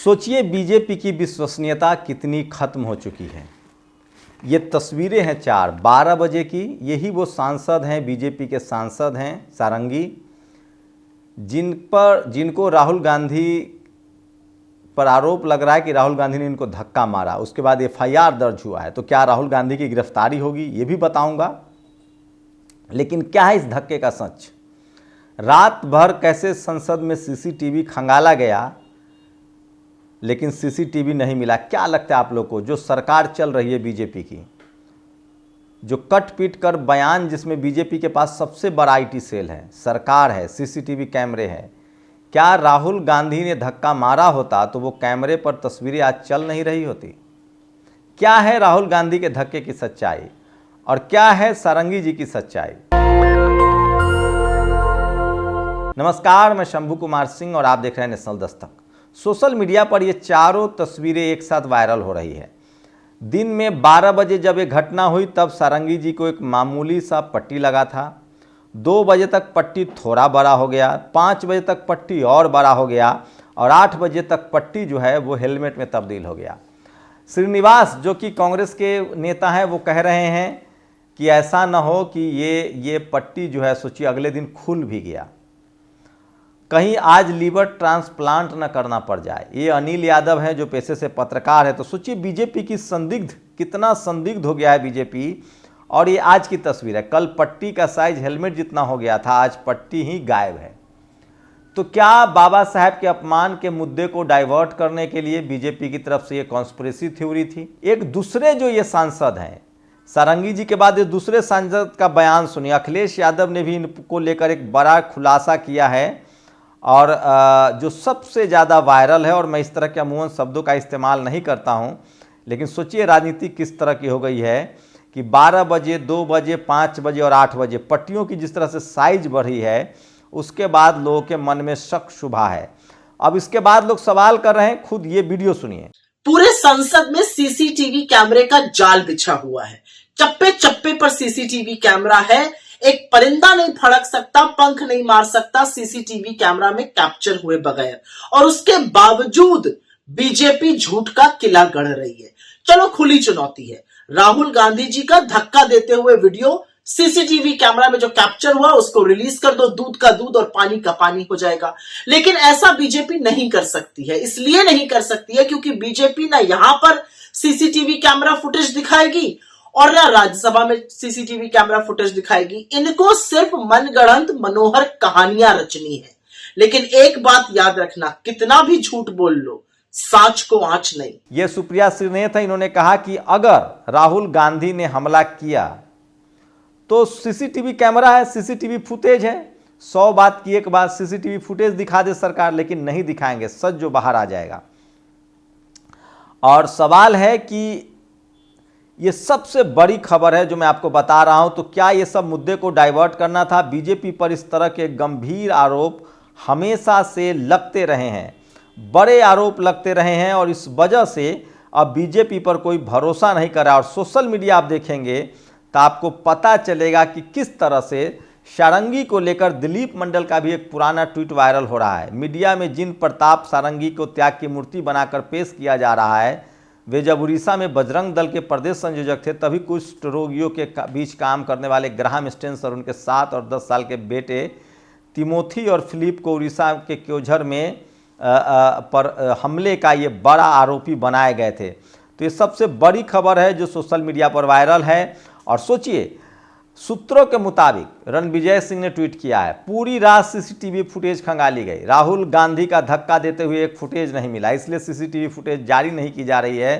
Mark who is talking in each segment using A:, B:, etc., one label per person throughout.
A: सोचिए बीजेपी की विश्वसनीयता कितनी खत्म हो चुकी है। ये तस्वीरें हैं 12 बजे की। यही वो सांसद हैं, बीजेपी के सांसद हैं सारंगी, जिनको राहुल गांधी पर आरोप लग रहा है कि राहुल गांधी ने इनको धक्का मारा। उसके बाद एफआईआर दर्ज हुआ है। तो क्या राहुल गांधी की गिरफ्तारी होगी, ये भी बताऊंगा। लेकिन क्या है इस धक्के का सच? रात भर कैसे संसद में सीसीटीवी खंगाला गया, लेकिन सीसीटीवी नहीं मिला। क्या लगता है आप लोग को, जो सरकार चल रही है बीजेपी की, जो कट पीट कर बयान, जिसमें बीजेपी के पास सबसे बड़ा आईटी सेल है, सरकार है, सीसीटीवी कैमरे हैं, क्या राहुल गांधी ने धक्का मारा होता तो वो कैमरे पर तस्वीरें आज चल नहीं रही होती? क्या है राहुल गांधी के धक्के की सच्चाई और क्या है सारंगी जी की सच्चाई? नमस्कार, मैं शंभू कुमार सिंह और आप देख रहे हैं नेशनल दस्तक। सोशल मीडिया पर ये चारों तस्वीरें एक साथ वायरल हो रही है। दिन में 12 बजे जब ये घटना हुई तब सारंगी जी को एक मामूली सा पट्टी लगा था। 2 बजे तक पट्टी थोड़ा बड़ा हो गया, 5 बजे तक पट्टी और बड़ा हो गया और 8 बजे तक पट्टी जो है वो हेलमेट में तब्दील हो गया। श्रीनिवास जो कि कांग्रेस के नेता हैं, वो कह रहे हैं कि ऐसा न हो कि ये पट्टी जो है सोचिए अगले दिन खुल भी गया, कहीं आज लीवर ट्रांसप्लांट न करना पड़ जाए। ये अनिल यादव हैं जो पेशे से पत्रकार है। तो सोचिए बीजेपी की कितना संदिग्ध हो गया है बीजेपी। और ये आज की तस्वीर है। कल पट्टी का साइज हेलमेट जितना हो गया था, आज पट्टी ही गायब है। तो क्या बाबा साहब के अपमान के मुद्दे को डाइवर्ट करने के लिए बीजेपी की तरफ से ये कॉन्स्पिरेसी थ्योरी थी? एक दूसरे जो ये सांसद हैं, सारंगी जी के बाद ये दूसरे सांसद का बयान सुनिए। अखिलेश यादव ने भी इनको लेकर एक बड़ा खुलासा किया है और जो सबसे ज़्यादा वायरल है, और मैं इस तरह के अमूमन शब्दों का इस्तेमाल नहीं करता हूं, लेकिन सोचिए राजनीति किस तरह की हो गई है कि 12 बजे, 2 बजे, 5 बजे और 8 बजे पट्टियों की जिस तरह से साइज बढ़ी है, उसके बाद लोगों के मन में शक शुबा है। अब इसके बाद लोग सवाल कर रहे हैं, खुद ये वीडियो सुनिए।
B: पूरे संसद में सीसीटीवी कैमरे का जाल बिछा हुआ है। चप्पे चप्पे पर सीसीटीवी कैमरा है। एक परिंदा नहीं फड़क सकता, पंख नहीं मार सकता सीसीटीवी कैमरा में कैप्चर हुए बगैर, और उसके बावजूद बीजेपी झूठ का किला गढ़ रही है। चलो खुली चुनौती है, राहुल गांधी जी का धक्का देते हुए वीडियो सीसीटीवी कैमरा में जो कैप्चर हुआ उसको रिलीज कर दो, दूध का दूध और पानी का पानी हो जाएगा। लेकिन ऐसा बीजेपी नहीं कर सकती है। इसलिए नहीं कर सकती है क्योंकि बीजेपी ना यहां पर सीसीटीवी कैमरा फुटेज दिखाएगी और ना राज्यसभा में सीसीटीवी कैमरा फुटेज दिखाएगी। इनको सिर्फ मनगढ़ंत मनोहर कहानियां रचनी है। लेकिन एक बात याद रखना, कितना भी झूठ बोल लो, साच को आंच नहीं।
A: ये सुप्रिया श्रीनेत है। इन्होंने कहा कि अगर राहुल गांधी ने हमला किया तो सीसीटीवी कैमरा है, सीसीटीवी फुटेज है। 100 बात की एक बात, सीसीटीवी फुटेज दिखा दे सरकार, लेकिन नहीं दिखाएंगे, सच जो बाहर आ जाएगा। और सवाल है कि ये सबसे बड़ी खबर है जो मैं आपको बता रहा हूं, तो क्या ये सब मुद्दे को डाइवर्ट करना था? बीजेपी पर इस तरह के गंभीर आरोप हमेशा से लगते रहे हैं, बड़े आरोप लगते रहे हैं, और इस वजह से अब बीजेपी पर कोई भरोसा नहीं कर रहा। और सोशल मीडिया आप देखेंगे तो आपको पता चलेगा कि किस तरह से सारंगी को लेकर दिलीप मंडल का भी एक पुराना ट्वीट वायरल हो रहा है। मीडिया में जिन प्रताप सारंगी को त्याग की मूर्ति बनाकर पेश किया जा रहा है, वे जब उड़ीसा में बजरंग दल के प्रदेश संयोजक थे, तभी कुछ रोगियों के बीच काम करने वाले ग्राहम स्टेन्स और उनके 7 और 10 साल के बेटे तिमोथी और फिलिप को उड़ीसा के क्योझर में पर हमले का ये बड़ा आरोपी बनाए गए थे। तो ये सबसे बड़ी खबर है जो सोशल मीडिया पर वायरल है। और सोचिए, सूत्रों के मुताबिक रणविजय सिंह ने ट्वीट किया है, पूरी रात सीसीटीवी फुटेज खंगाली गई, राहुल गांधी का धक्का देते हुए एक फुटेज नहीं मिला, इसलिए सीसीटीवी फुटेज जारी नहीं की जा रही है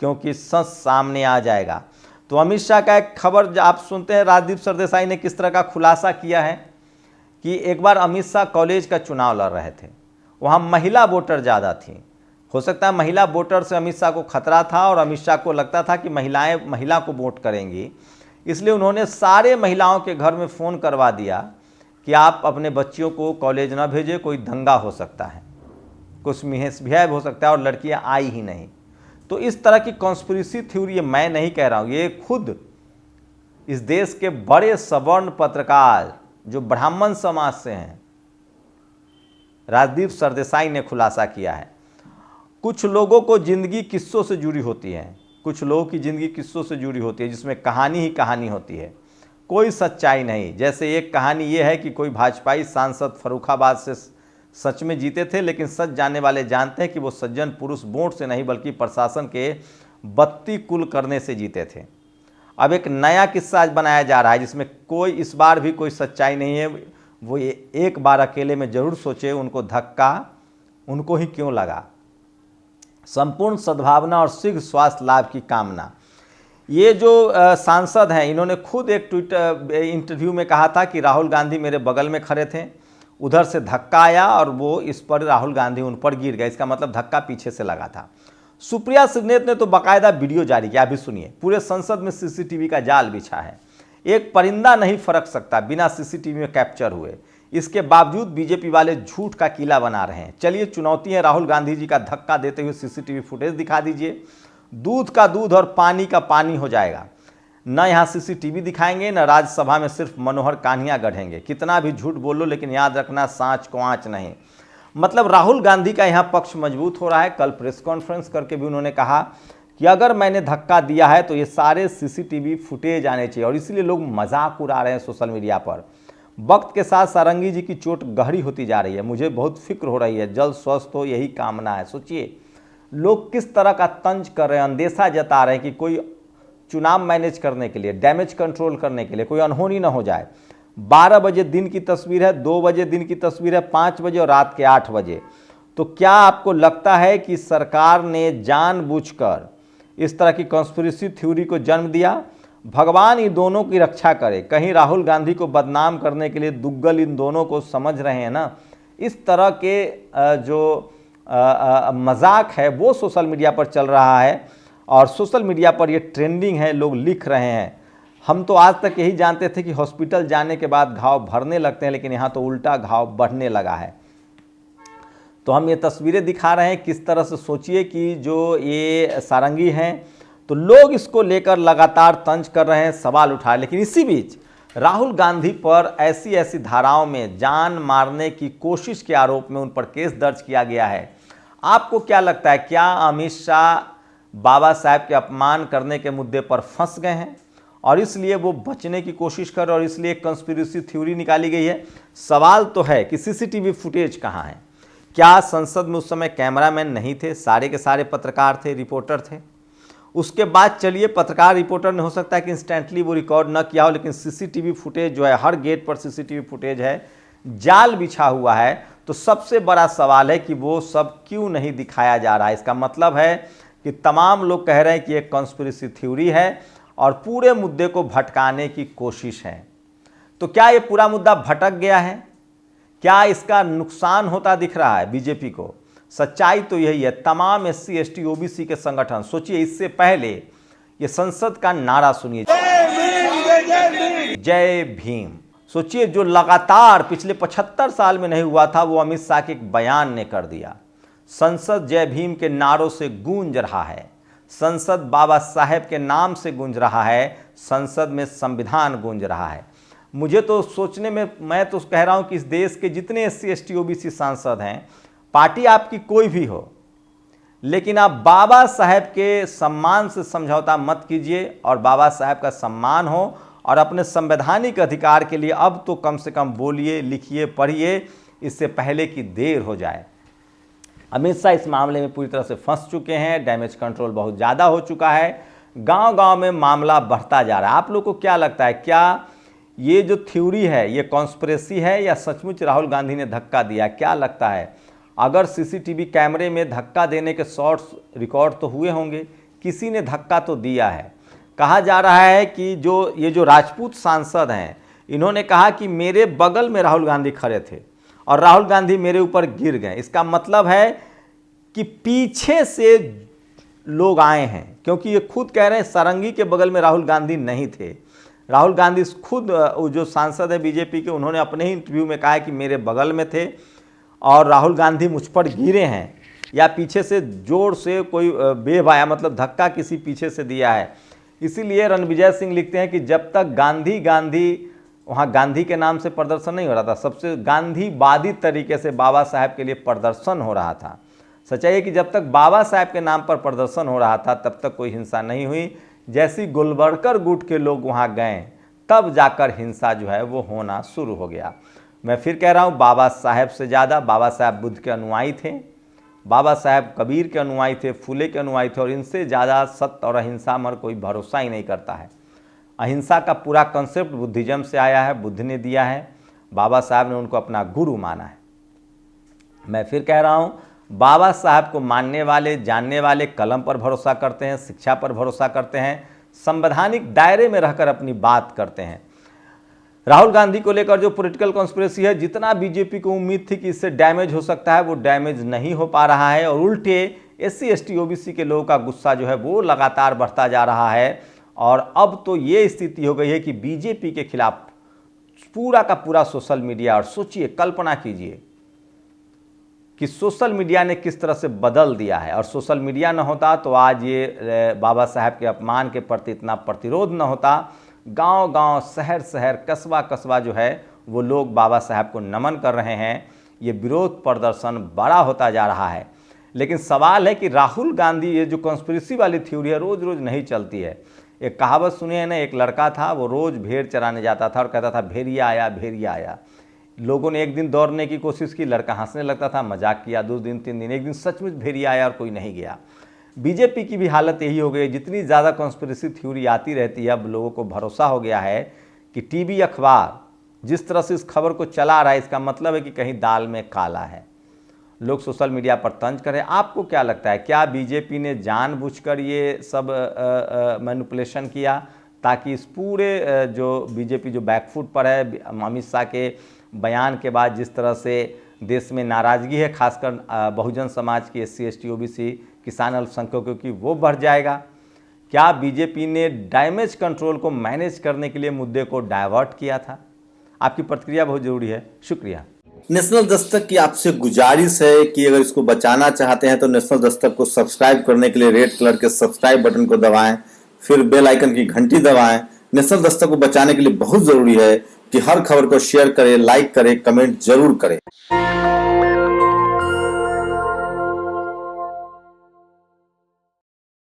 A: क्योंकि सच सामने आ जाएगा। तो अमित शाह का एक खबर आप सुनते हैं, राजदीप सरदेसाई ने किस तरह का खुलासा किया है कि एक बार अमित शाह कॉलेज का चुनाव लड़ रहे थे, वहाँ महिला वोटर ज़्यादा थी। हो सकता है महिला वोटर से अमित शाह को खतरा था और अमित शाह को लगता था कि महिला को वोट करेंगी, इसलिए उन्होंने सारे महिलाओं के घर में फ़ोन करवा दिया कि आप अपने बच्चियों को कॉलेज ना भेजें, कोई दंगा हो सकता है, कुछ मिसबिहेव हो सकता है, और लड़कियां आई ही नहीं। तो इस तरह की कॉन्स्पिरेसी थ्योरी मैं नहीं कह रहा हूँ, ये खुद इस देश के बड़े सवर्ण पत्रकार जो ब्राह्मण समाज से हैं, राजदीप सरदेसाई ने खुलासा किया है। कुछ लोगों को ज़िंदगी किस्सों से जुड़ी होती है, कुछ लोगों की ज़िंदगी किस्सों से जुड़ी होती है, जिसमें कहानी ही कहानी होती है, कोई सच्चाई नहीं। जैसे एक कहानी ये है कि कोई भाजपाई सांसद फर्रुखाबाद से सच में जीते थे, लेकिन सच जानने वाले जानते हैं कि वो सज्जन पुरुष वोट से नहीं बल्कि प्रशासन के बत्ती कुल करने से जीते थे। अब एक नया किस्सा आज बनाया जा रहा है जिसमें कोई इस बार भी कोई सच्चाई नहीं है। वो ये एक बार अकेले में ज़रूर सोचे उनको धक्का उनको ही क्यों लगा। संपूर्ण सद्भावना और शीघ्र स्वास्थ्य लाभ की कामना। ये जो सांसद हैं इन्होंने खुद एक इंटरव्यू में कहा था कि राहुल गांधी मेरे बगल में खड़े थे, उधर से धक्का आया और वो इस पर राहुल गांधी उन पर गिर गए। इसका मतलब धक्का पीछे से लगा था। सुप्रिया सिग्नेत ने तो बाकायदा वीडियो जारी किया, अभी सुनिए। पूरे संसद में सीसीटीवी का जाल बिछा है, एक परिंदा नहीं फरक सकता बिना सीसीटीवी में कैप्चर हुए। इसके बावजूद बीजेपी वाले झूठ का किला बना रहे हैं। चलिए चुनौती है, राहुल गांधी जी का धक्का देते हुए सीसीटीवी फुटेज दिखा दीजिए। दूध का दूध और पानी का पानी हो जाएगा। न यहाँ सीसीटीवी दिखाएंगे न राज्यसभा में सिर्फ मनोहर कान्हियाँ गढ़ेंगे। कितना भी झूठ बोलो लेकिन याद रखना सांच को आँच नहीं। मतलब राहुल गांधी का यहाँ पक्ष मजबूत हो रहा है। कल प्रेस कॉन्फ्रेंस करके भी उन्होंने कहा कि अगर मैंने धक्का दिया है तो ये सारे सीसीटीवी फुटेज आने चाहिए, और इसीलिए लोग मजाक उड़ा रहे हैं सोशल मीडिया पर। वक्त के साथ सारंगी जी की चोट गहरी होती जा रही है, मुझे बहुत फिक्र हो रही है, जल्द स्वस्थ हो यही कामना है। सोचिए लोग किस तरह का तंज कर रहे हैं, अंदेशा जता रहे हैं कि कोई चुनाव मैनेज करने के लिए, डैमेज कंट्रोल करने के लिए कोई अनहोनी ना हो जाए। 12 बजे दिन की तस्वीर है, 2 बजे दिन की तस्वीर है, 5 बजे और रात के 8 बजे। तो क्या आपको लगता है कि सरकार ने जानबूझकर इस तरह की कॉन्स्पिरेसी थ्योरी को जन्म दिया? भगवान इन दोनों की रक्षा करे। कहीं राहुल गांधी को बदनाम करने के लिए दुग्गल इन दोनों को समझ रहे हैं ना। इस तरह के जो मजाक है वो सोशल मीडिया पर चल रहा है, और सोशल मीडिया पर ये ट्रेंडिंग है, लोग लिख रहे हैं। हम तो आज तक यही जानते थे कि हॉस्पिटल जाने के बाद घाव भरने लगते हैं, लेकिन यहाँ तो उल्टा घाव बढ़ने लगा है। तो हम ये तस्वीरें दिखा रहे हैं किस तरह से। सोचिए कि जो ये सारंगी हैं तो लोग इसको लेकर लगातार तंज कर रहे हैं, सवाल उठा रहे हैं। लेकिन इसी बीच राहुल गांधी पर ऐसी ऐसी धाराओं में जान मारने की कोशिश के आरोप में उन पर केस दर्ज किया गया है। आपको क्या लगता है, क्या अमित शाह बाबा साहब के अपमान करने के मुद्दे पर फंस गए हैं और इसलिए वो बचने की कोशिश कर रहे और इसलिए कंस्पिरेसी थ्योरी निकाली गई है? सवाल तो है कि सीसीटीवी फुटेज कहाँ है? क्या संसद में उस समय कैमरामैन नहीं थे? सारे के सारे पत्रकार थे, रिपोर्टर थे। उसके बाद चलिए पत्रकार रिपोर्टर ने हो सकता है कि इंस्टेंटली वो रिकॉर्ड न किया हो, लेकिन सीसीटीवी फुटेज जो है, हर गेट पर सीसीटीवी फुटेज है, जाल बिछा हुआ है। तो सबसे बड़ा सवाल है कि वो सब क्यों नहीं दिखाया जा रहा है? इसका मतलब है कि तमाम लोग कह रहे हैं कि एक कॉन्स्पिरेसी थ्योरी है और पूरे मुद्दे को भटकाने की कोशिश है। तो क्या ये पूरा मुद्दा भटक गया है? क्या इसका नुकसान होता दिख रहा है बीजेपी को? सच्चाई तो यही है। तमाम SC ST OBC के संगठन, सोचिए इससे पहले ये संसद का नारा सुनिए, जय भीम। सोचिए जो लगातार पिछले 75 साल में नहीं हुआ था वो अमित शाह के एक बयान ने कर दिया। संसद जय भीम के नारों से गूंज रहा है, संसद बाबा साहेब के नाम से गूंज रहा है, संसद में संविधान गूंज रहा है। मुझे तो सोचने में, मैं तो कह रहा हूं कि इस देश के जितने SC ST OBC सांसद हैं, पार्टी आपकी कोई भी हो, लेकिन आप बाबा साहेब के सम्मान से समझौता मत कीजिए और बाबा साहेब का सम्मान हो और अपने संवैधानिक अधिकार के लिए अब तो कम से कम बोलिए, लिखिए, पढ़िए, इससे पहले कि देर हो जाए। अमित शाह इस मामले में पूरी तरह से फंस चुके हैं, डैमेज कंट्रोल बहुत ज़्यादा हो चुका है, गांव-गांव में मामला बढ़ता जा रहा है। आप लोग को क्या लगता है, क्या ये जो थ्योरी है ये कॉन्स्पिरेसी है या सचमुच राहुल गांधी ने धक्का दिया? क्या लगता है? अगर सीसीटीवी कैमरे में धक्का देने के शॉट्स रिकॉर्ड तो हुए होंगे, किसी ने धक्का तो दिया है। कहा जा रहा है कि ये जो राजपूत सांसद हैं, इन्होंने कहा कि मेरे बगल में राहुल गांधी खड़े थे और राहुल गांधी मेरे ऊपर गिर गए। इसका मतलब है कि पीछे से लोग आए हैं, क्योंकि ये खुद कह रहे हैं सारंगी के बगल में राहुल गांधी नहीं थे। राहुल गांधी खुद जो सांसद है बीजेपी के, उन्होंने अपने ही इंटरव्यू में कहा है कि मेरे बगल में थे और राहुल गांधी मुझ पर गिरे हैं, या पीछे से जोर से कोई वेव आया, मतलब धक्का किसी पीछे से दिया है। इसीलिए रणविजय सिंह लिखते हैं कि जब तक गांधी वहाँ गांधी के नाम से प्रदर्शन नहीं हो रहा था, सबसे गांधीवादी तरीके से बाबा साहेब के लिए प्रदर्शन हो रहा था, सच्चाई है कि जब तक बाबा साहब के नाम पर प्रदर्शन हो रहा था तब तक कोई हिंसा नहीं हुई। जैसी गुलबर्कर गुट के लोग वहाँ गए तब जाकर हिंसा जो है वो होना शुरू हो गया। मैं फिर कह रहा हूँ, बाबा साहब से ज़्यादा बाबा साहब बुद्ध के अनुयायी थे, बाबा साहब कबीर के अनुयायी थे, फूले के अनुयायी थे, और इनसे ज़्यादा सत्य और अहिंसा पर कोई भरोसा ही नहीं करता है। अहिंसा का पूरा कॉन्सेप्ट बुद्धिज्म से आया है, बुद्ध ने दिया है, बाबा साहब ने उनको अपना गुरु माना है। मैं फिर कह रहा हूँ, बाबा साहब को मानने वाले, जानने वाले कलम पर भरोसा करते हैं, शिक्षा पर भरोसा करते हैं, संवैधानिक दायरे में रहकर अपनी बात करते हैं। राहुल गांधी को लेकर जो पॉलिटिकल कॉन्स्पिरेसी है, जितना बीजेपी को उम्मीद थी कि इससे डैमेज हो सकता है, वो डैमेज नहीं हो पा रहा है, और उल्टे SC ST OBC के लोगों का गुस्सा जो है वो लगातार बढ़ता जा रहा है। और अब तो ये स्थिति हो गई है कि बीजेपी के खिलाफ पूरा का पूरा सोशल मीडिया, और सोचिए, कल्पना कीजिए कि सोशल मीडिया ने किस तरह से बदल दिया है। और सोशल मीडिया न होता तो आज ये बाबा साहब के अपमान के प्रति इतना प्रतिरोध न होता। गांव गांव, शहर शहर, कस्बा कस्बा जो है वो लोग बाबा साहब को नमन कर रहे हैं। ये विरोध प्रदर्शन बड़ा होता जा रहा है। लेकिन सवाल है कि राहुल गांधी, ये जो कॉन्स्पिरेसी वाली थ्योरी है, रोज़ रोज़ नहीं चलती है। एक कहावत सुनी है ना, एक लड़का था, वो रोज़ भेड़ चराने जाता था और कहता था भेड़िया आया, भेड़िया आया। लोगों ने एक दिन दौड़ने की कोशिश की, लड़का हंसने लगता था, मजाक किया, 2 दिन 3 दिन, एक दिन सचमुच भेड़िया आया और कोई नहीं गया। बीजेपी की भी हालत यही हो गई। जितनी ज़्यादा कॉन्स्पिरेसी थ्योरी आती रहती है, अब लोगों को भरोसा हो गया है कि टीवी अखबार जिस तरह से इस खबर को चला रहा है, इसका मतलब है कि कहीं दाल में काला है। लोग सोशल मीडिया पर तंज करें। आपको क्या लगता है, क्या बीजेपी ने जानबूझकर ये सब मैनिपुलेशन किया ताकि इस पूरे जो बीजेपी जो बैकफुट पर है, अमित शाह के बयान के बाद जिस तरह से देश में नाराज़गी है, खासकर बहुजन समाज की, SC ST OBC, किसान अल्पसंख्यकों की, वो बढ़ जाएगा? क्या बीजेपी ने डैमेज कंट्रोल को मैनेज करने के लिए मुद्दे को डाइवर्ट किया था? आपकी प्रतिक्रिया बहुत जरूरी है। शुक्रिया।
C: नेशनल दस्तक की आपसे गुजारिश है कि अगर इसको बचाना चाहते हैं तो नेशनल दस्तक को सब्सक्राइब करने के लिए रेड कलर के सब्सक्राइब बटन को दबाएं, फिर बेल आइकन की घंटी दबाएं। नेशनल दस्तक को बचाने के लिए बहुत जरूरी है कि हर खबर को शेयर करें, लाइक करें, कमेंट जरूर करें।